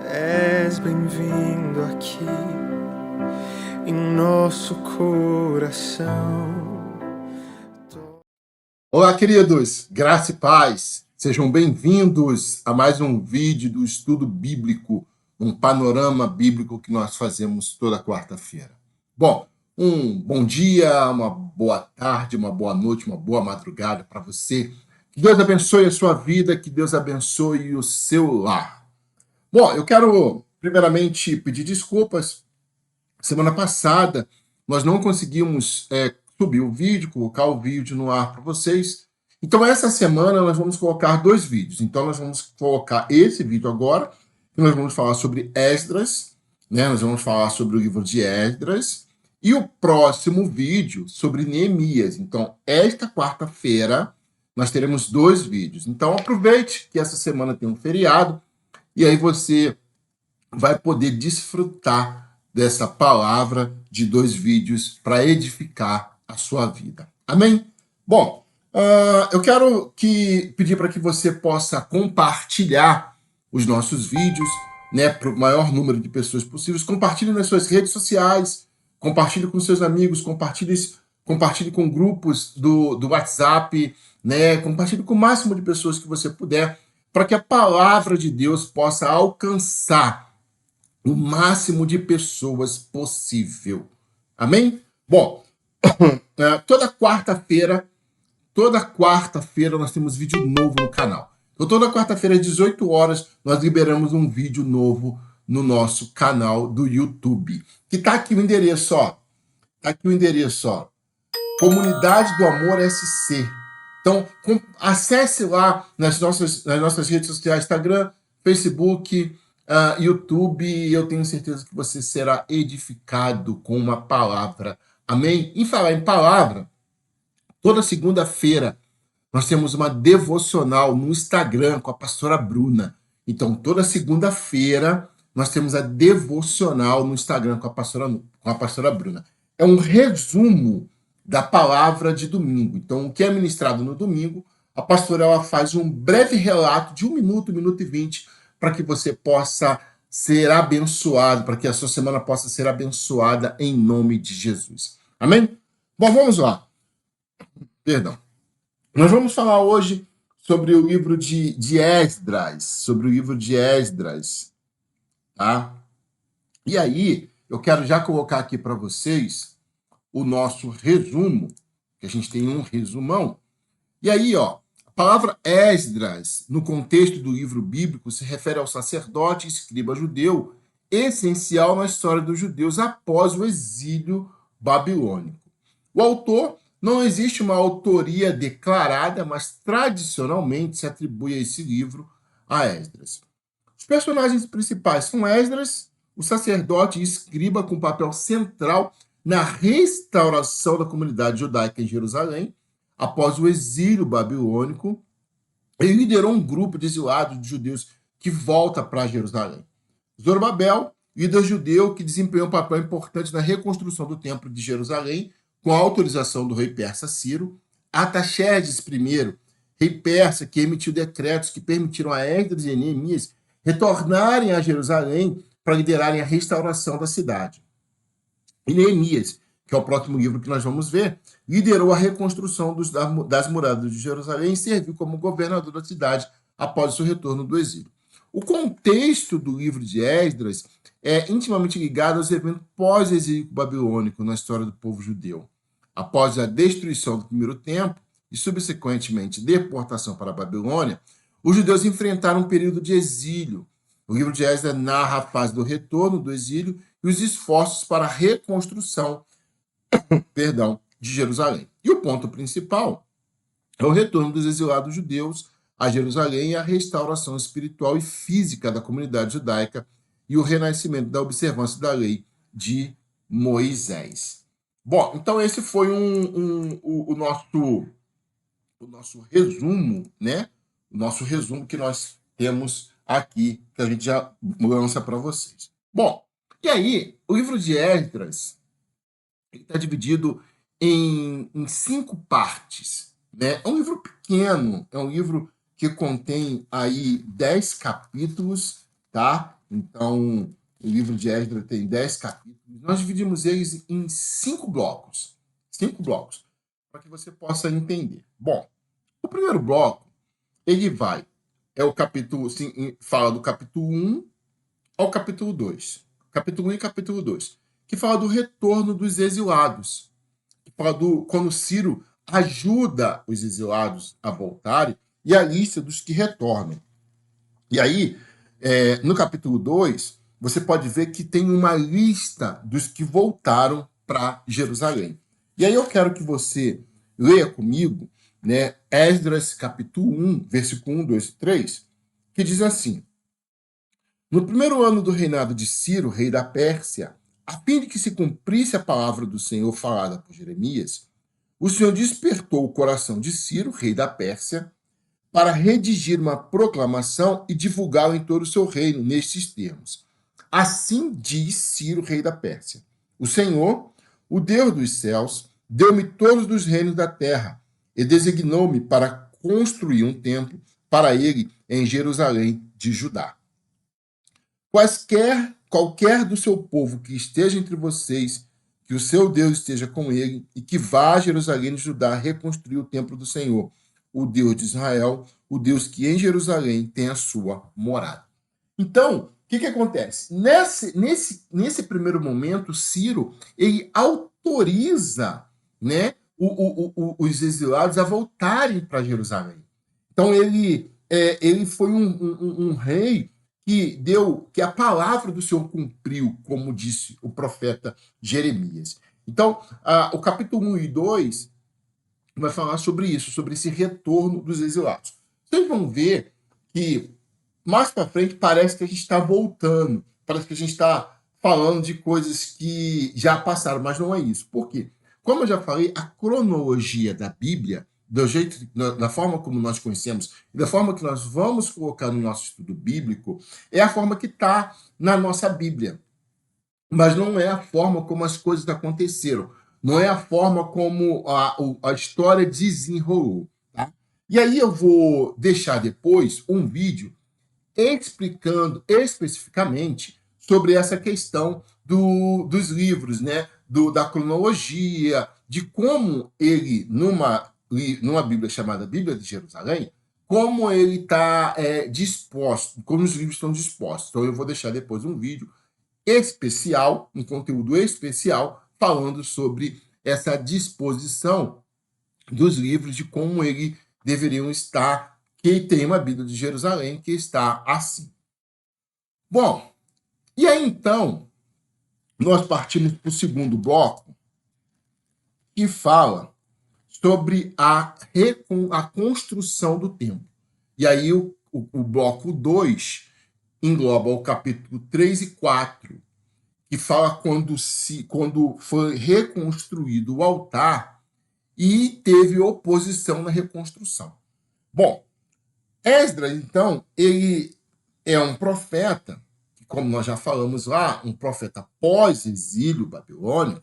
És bem-vindo aqui em nosso coração. Olá, queridos, graça e paz. Sejam bem-vindos a mais um vídeo do estudo bíblico, um panorama bíblico que nós fazemos toda quarta-feira. Bom, um bom dia, uma boa tarde, uma boa noite, uma boa madrugada para você. Que Deus abençoe a sua vida, que Deus abençoe o seu lar. Bom, eu quero primeiramente pedir desculpas. Semana passada nós não conseguimos subir o vídeo, colocar o vídeo no ar para vocês. Então essa semana nós vamos colocar dois vídeos. Então nós vamos colocar esse vídeo agora, que nós vamos falar sobre Esdras, né? Nós vamos falar sobre o livro de Esdras, e o próximo vídeo sobre Neemias. Então esta quarta-feira nós teremos dois vídeos. Então aproveite que essa semana tem um feriado, e aí você vai poder desfrutar dessa palavra de dois vídeos para edificar a sua vida. Amém? Bom, eu quero pedir para que você possa compartilhar os nossos vídeos, né, para o maior número de pessoas possíveis. Compartilhe nas suas redes sociais, compartilhe com seus amigos, compartilhe com grupos do WhatsApp, né, compartilhe com o máximo de pessoas que você puder, para que a palavra de Deus possa alcançar o máximo de pessoas possível. Amém? Bom, toda quarta-feira nós temos vídeo novo no canal. Então, toda quarta-feira, às 18 horas, nós liberamos um vídeo novo no nosso canal do YouTube. Que tá aqui o endereço, ó. Tá aqui o endereço, ó. Comunidade do Amor SC. Então, acesse lá nas nossas redes sociais, Instagram, Facebook, YouTube. Eu tenho certeza que você será edificado com uma palavra. Amém? Em falar em palavra, toda segunda-feira nós temos uma devocional no Instagram com a pastora Bruna. Então, toda segunda-feira nós temos a devocional no Instagram com a pastora Bruna. É um resumo da palavra de domingo. Então, o que é ministrado no domingo, a pastora ela faz um breve relato de 1 minuto, 1 minuto e 20, para que você possa ser abençoado, para que a sua semana possa ser abençoada em nome de Jesus. Amém? Bom, vamos lá. Perdão. Nós vamos falar hoje sobre o livro de Esdras, tá? E aí, eu quero já colocar aqui para vocês o nosso resumo, que a gente tem um resumão. E aí, ó, a palavra Esdras, no contexto do livro bíblico, se refere ao sacerdote e escriba judeu, essencial na história dos judeus após o exílio babilônico. O autor, não existe uma autoria declarada, mas tradicionalmente se atribui a esse livro a Esdras. Os personagens principais são Esdras, o sacerdote e escriba com papel central na restauração da comunidade judaica em Jerusalém, após o exílio babilônico. Ele liderou um grupo de exilados de judeus que volta para Jerusalém. Zorobabel, líder judeu que desempenhou um papel importante na reconstrução do templo de Jerusalém, com a autorização do rei persa Ciro. Artaxerxes I, rei persa, que emitiu decretos que permitiram a Esdras e Neemias retornarem a Jerusalém para liderarem a restauração da cidade. E Neemias, que é o próximo livro que nós vamos ver, liderou a reconstrução das muralhas de Jerusalém e serviu como governador da cidade após o seu retorno do exílio. O contexto do livro de Esdras é intimamente ligado aos eventos pós-exílio babilônico na história do povo judeu. Após a destruição do primeiro templo e, subsequentemente, deportação para a Babilônia, os judeus enfrentaram um período de exílio. O livro de Esdras narra a fase do retorno do exílio e os esforços para a reconstrução de Jerusalém. E o ponto principal é o retorno dos exilados judeus a Jerusalém e a restauração espiritual e física da comunidade judaica e o renascimento da observância da lei de Moisés. Bom, então esse foi o nosso resumo, né? O nosso resumo que nós temos aqui, que a gente já lança para vocês. Bom, e aí, o livro de Esdras está dividido em 5 partes, né? É um livro pequeno, é um livro que contém aí 10 capítulos, tá? Então, o livro de Esdras tem 10 capítulos. Nós dividimos eles em 5 blocos. 5 blocos, para que você possa entender. Bom, o primeiro bloco, ele é o capítulo, fala do capítulo 1 ao capítulo 2. Capítulo 1 e capítulo 2, que fala do retorno dos exilados. Que fala quando Ciro ajuda os exilados a voltarem e a lista dos que retornam. E aí, no capítulo 2, você pode ver que tem uma lista dos que voltaram para Jerusalém. E aí eu quero que você leia comigo, né, Esdras capítulo 1, versículo 1, 2 e 3, que diz assim: No primeiro ano do reinado de Ciro, rei da Pérsia, a fim de que se cumprisse a palavra do Senhor falada por Jeremias, o Senhor despertou o coração de Ciro, rei da Pérsia, para redigir uma proclamação e divulgá-la em todo o seu reino, nestes termos. Assim diz Ciro, rei da Pérsia: O Senhor, o Deus dos céus, deu-me todos os reinos da terra e designou-me para construir um templo para ele em Jerusalém de Judá. Qualquer do seu povo que esteja entre vocês, que o seu Deus esteja com ele e que vá a Jerusalém de Judá reconstruir o templo do Senhor, o Deus de Israel, o Deus que em Jerusalém tem a sua morada. Então, o que acontece? Nesse primeiro momento, Ciro, ele autoriza, né, os exilados a voltarem para Jerusalém. Então, ele foi um rei que a palavra do Senhor cumpriu, como disse o profeta Jeremias. Então, o capítulo 1 e 2 vai falar sobre isso, sobre esse retorno dos exilados. Vocês vão ver que mais para frente parece que a gente está voltando, parece que a gente está falando de coisas que já passaram, mas não é isso. Por quê? Como eu já falei, a cronologia da Bíblia, da forma como nós conhecemos e da forma que nós vamos colocar no nosso estudo bíblico, é a forma que está na nossa Bíblia. Mas não é a forma como as coisas aconteceram. Não é a forma como a história desenrolou. Tá? E aí eu vou deixar depois um vídeo explicando especificamente sobre essa questão dos livros, né? Da cronologia, de como ele, numa Bíblia chamada Bíblia de Jerusalém, como ele está disposto, como os livros estão dispostos. Então eu vou deixar depois um vídeo especial, um conteúdo especial, falando sobre essa disposição dos livros, de como eles deveriam estar, que tem uma Bíblia de Jerusalém que está assim. Bom, e aí então, nós partimos para o segundo bloco, que fala sobre a construção do templo. E aí o bloco 2 engloba o capítulo 3 e 4, que fala quando foi reconstruído o altar e teve oposição na reconstrução. Bom, Esdras, então, ele é um profeta, como nós já falamos lá, um profeta pós-exílio babilônico,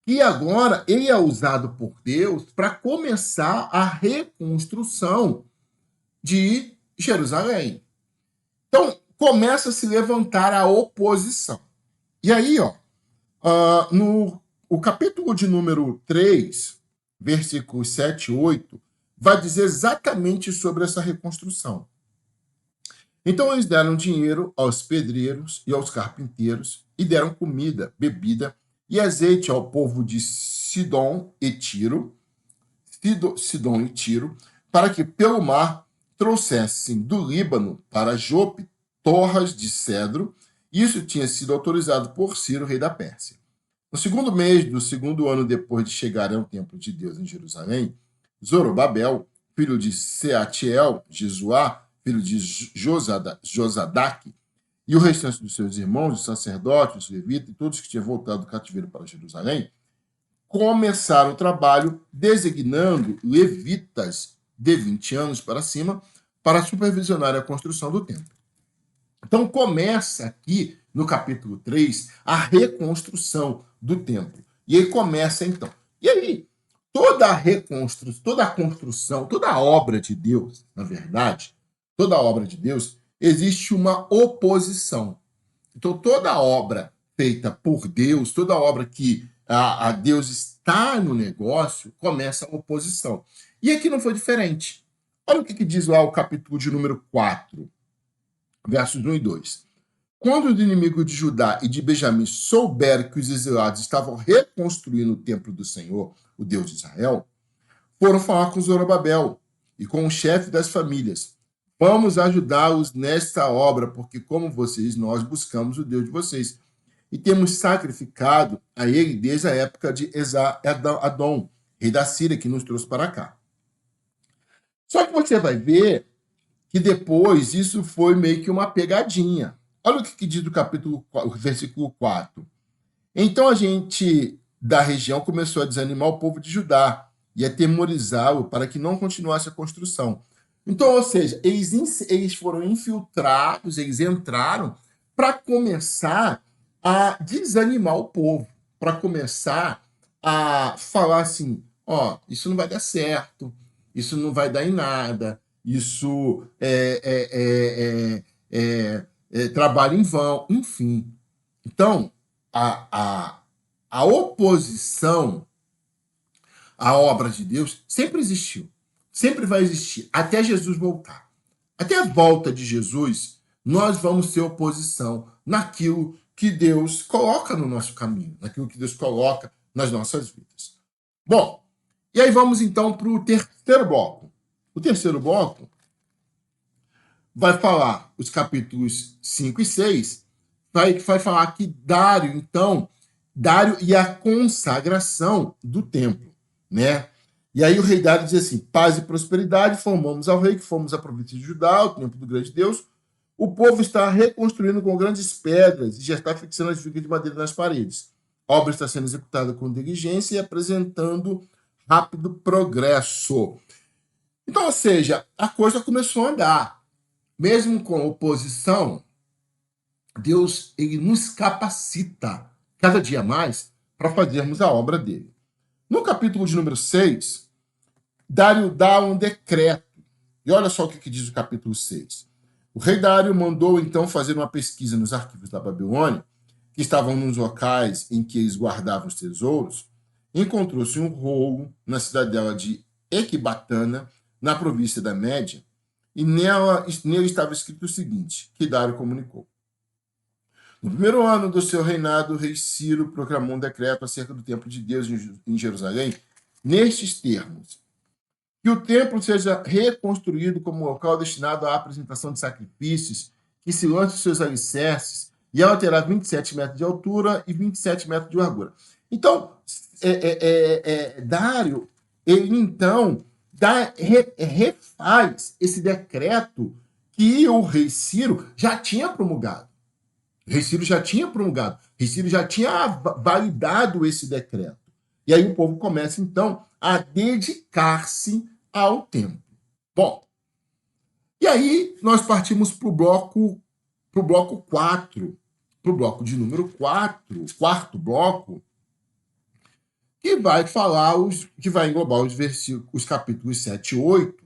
e agora ele é usado por Deus para começar a reconstrução de Jerusalém. Então, começa a se levantar a oposição. E aí, no o capítulo de número 3, versículos 7 e 8, vai dizer exatamente sobre essa reconstrução. Então eles deram dinheiro aos pedreiros e aos carpinteiros, e deram comida, bebida e azeite ao povo de Sidom e Tiro, para que pelo mar trouxessem do Líbano para Jope torras de cedro. Isso tinha sido autorizado por Ciro, rei da Pérsia. No segundo mês do segundo ano depois de chegarem ao templo de Deus em Jerusalém, Zorobabel, filho de Seatiel, Jesuá, filho de Josadaque, e o restante dos seus irmãos, os sacerdotes, os levitas e todos que tinham voltado do cativeiro para Jerusalém, começaram o trabalho designando levitas de 20 anos para cima para supervisionar a construção do templo. Então começa aqui, no capítulo 3, a reconstrução do templo. E aí começa então. E aí, toda a reconstrução, toda a construção, toda a obra de Deus, na verdade, toda a obra de Deus, existe uma oposição. Então, toda obra feita por Deus, toda obra que a Deus está no negócio, começa a oposição. E aqui não foi diferente. Olha o que diz lá o capítulo de número 4, versos 1 e 2. Quando os inimigos de Judá e de Benjamim souberam que os exilados estavam reconstruindo o templo do Senhor, o Deus de Israel, foram falar com Zorobabel e com o chefe das famílias. Vamos ajudá-los nesta obra, porque como vocês, nós buscamos o Deus de vocês. E temos sacrificado a ele desde a época de Adom, rei da Síria, que nos trouxe para cá. Só que você vai ver que depois isso foi meio que uma pegadinha. Olha o que diz o versículo 4. Então a gente da região começou a desanimar o povo de Judá e a temorizá-lo para que não continuasse a construção. Então, ou seja, eles foram infiltrados, eles entraram para começar a desanimar o povo, para começar a falar assim, ó, isso não vai dar certo, isso não vai dar em nada, isso é trabalho em vão, enfim. Então, a oposição à obra de Deus sempre existiu, sempre vai existir, até Jesus voltar. Até a volta de Jesus, nós vamos ter oposição naquilo que Deus coloca no nosso caminho, naquilo que Deus coloca nas nossas vidas. Bom, e aí vamos então para o terceiro bloco. O terceiro bloco vai falar os capítulos 5 e 6, vai falar que Dário e a consagração do templo, né? E aí o rei Dário diz assim, paz e prosperidade, formamos ao rei, que fomos a província de Judá, o templo do grande Deus. O povo está reconstruindo com grandes pedras e já está fixando as vigas de madeira nas paredes. A obra está sendo executada com diligência e apresentando rápido progresso. Então, ou seja, a coisa começou a andar. Mesmo com oposição, Deus ele nos capacita cada dia mais para fazermos a obra dele. No capítulo de número 6, Dário dá um decreto. E olha só o que diz o capítulo 6. O rei Dário mandou, então, fazer uma pesquisa nos arquivos da Babilônia, que estavam nos locais em que eles guardavam os tesouros. Encontrou-se um rolo na cidadela de Equibatana, na província da Média, e nele estava escrito o seguinte, que Dário comunicou. No primeiro ano do seu reinado, o rei Ciro proclamou um decreto acerca do templo de Deus em Jerusalém, nestes termos: que o templo seja reconstruído como local destinado à apresentação de sacrifícios, que se lance os seus alicerces, e ela terá 27 metros de altura e 27 metros de largura. Então, Dário, ele então refaz esse decreto que o rei Ciro já tinha promulgado. O rei Ciro já tinha promulgado, o rei Ciro já tinha validado esse decreto. E aí o povo começa, então, a dedicar-se ao templo. Bom, e aí nós partimos para o bloco 4, para o bloco de número 4, o quarto bloco, que vai falar, que vai englobar os capítulos 7 e 8,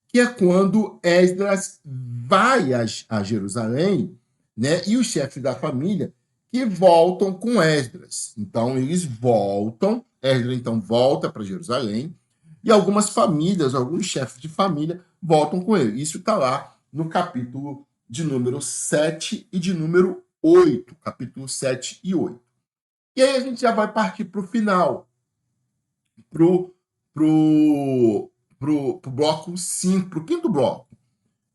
que é quando Esdras vai a Jerusalém, né, e os chefes da família que voltam com Esdras. Então, eles voltam, Esdras então volta para Jerusalém, e algumas famílias, alguns chefes de família voltam com ele. Isso está lá no capítulo de número 7 e de número 8, capítulo 7 e 8. E aí a gente já vai partir para o final, pro bloco 5, para o quinto bloco,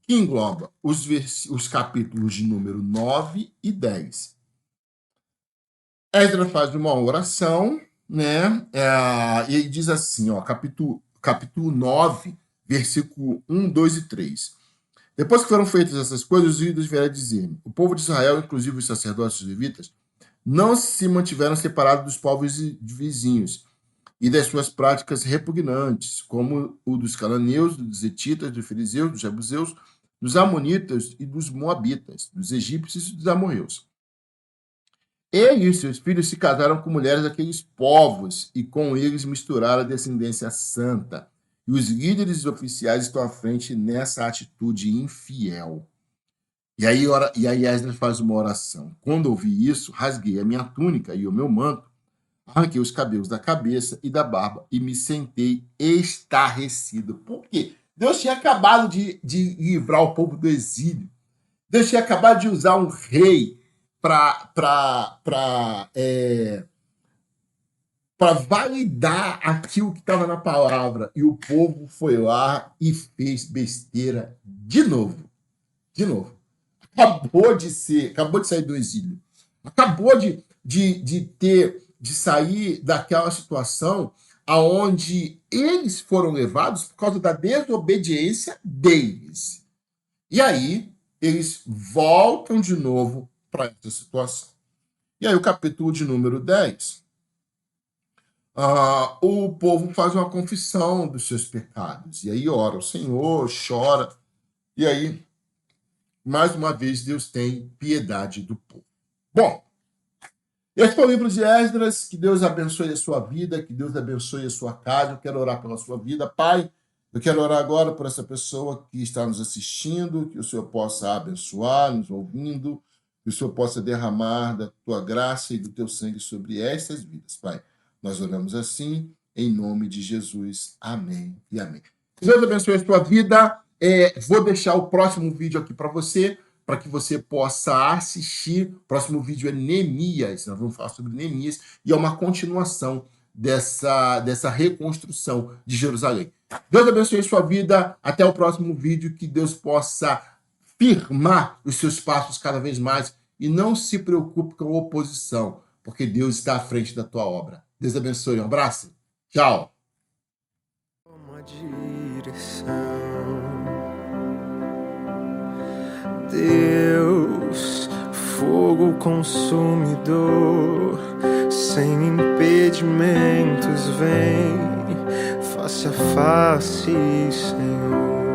que engloba os capítulos de número 9 e 10. Esdras faz uma oração, né? E ele diz assim, ó, capítulo 9, versículo 1, 2 e 3. Depois que foram feitas essas coisas, os ídolos vieram dizer: o povo de Israel, inclusive os sacerdotes e os levitas, não se mantiveram separados dos povos vizinhos e das suas práticas repugnantes, como o dos cananeus, dos hetitas, dos fariseus, dos jebuseus, dos amonitas e dos moabitas, dos egípcios e dos amorreus. Ele e seus filhos se casaram com mulheres daqueles povos e com eles misturaram a descendência santa. E os líderes oficiais estão à frente nessa atitude infiel. E aí Esdras faz uma oração. Quando ouvi isso, rasguei a minha túnica e o meu manto, arranquei os cabelos da cabeça e da barba e me sentei estarrecido. Por quê? Deus tinha acabado de livrar o povo do exílio. Deus tinha acabado de usar um rei para validar aquilo que estava na palavra. E o povo foi lá e fez besteira de novo. De novo. Acabou de sair do exílio. Acabou de sair daquela situação aonde eles foram levados por causa da desobediência deles. E aí, eles voltam de novo para essa situação. E aí, o capítulo de número 10, o povo faz uma confissão dos seus pecados. E aí, ora ao Senhor, chora. E aí, mais uma vez, Deus tem piedade do povo. Bom, esse foi o livro de Esdras. Que Deus abençoe a sua vida, que Deus abençoe a sua casa. Eu quero orar pela sua vida. Pai, eu quero orar agora por essa pessoa que está nos assistindo, que o Senhor possa abençoar, nos ouvindo, que o Senhor possa derramar da tua graça e do teu sangue sobre estas vidas, Pai. Nós oramos assim, em nome de Jesus. Amém e amém. Que Deus abençoe a sua vida. Vou deixar o próximo vídeo aqui para que você possa assistir. O próximo vídeo é Neemias. Nós vamos falar sobre Neemias e é uma continuação dessa reconstrução de Jerusalém. Deus abençoe a sua vida. Até o próximo vídeo. Que Deus possa firmar os seus passos cada vez mais e não se preocupe com a oposição, porque Deus está à frente da tua obra. Deus abençoe. Um abraço. Tchau. Uma direção. Deus, fogo consumidor, sem impedimentos, vem face a face, Senhor.